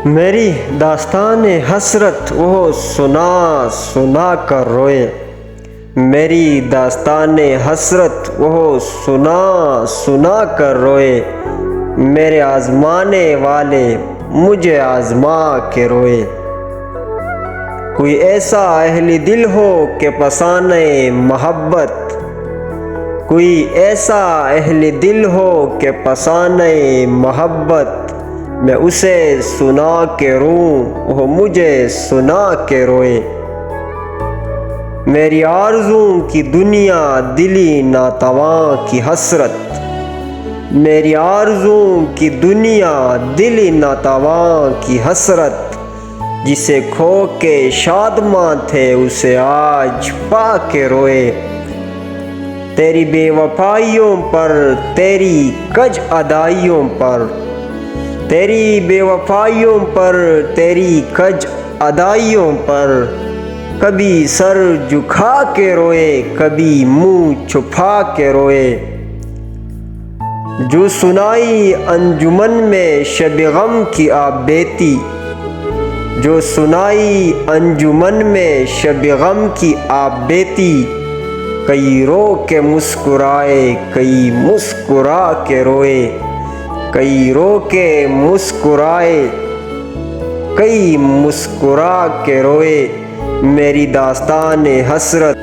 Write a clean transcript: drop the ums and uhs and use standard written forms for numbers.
میری داستان حسرت وہ سنا سنا کر روئے، میری داستان حسرت وہ سنا سنا کر روئے، میرے آزمانے والے مجھے آزما کے روئے۔ کوئی ایسا اہل دل ہو کہ پسانے محبت، کوئی ایسا اہل دل ہو کہ پسانے محبت، میں اسے سنا کے روں وہ مجھے سنا کے روئے۔ میری آرزوں کی دنیا دلی ناتواں کی حسرت، میری آرزوں کی دنیا دلی ناتواں کی حسرت، جسے کھو کے شادماں تھے اسے آج پا کے روئے۔ تیری بے وفائیوں پر، تیری کج ادائیوں پر، تیری بے وفائیوں پر، تیری کج ادائیوں پر، کبھی سر جھکا کے روئے، کبھی منہ چھپا کے روئے۔ جو سنائی انجمن میں شب غم کی آپ بیتی، جو سنائی انجمن میں شب غم کی آپ بیتی، کئی رو کے مسکرائے کئی مسکرا کے روئے، کئی رو کے مسکرائے کئی مسکرا کے روئے۔ میری داستان حسرت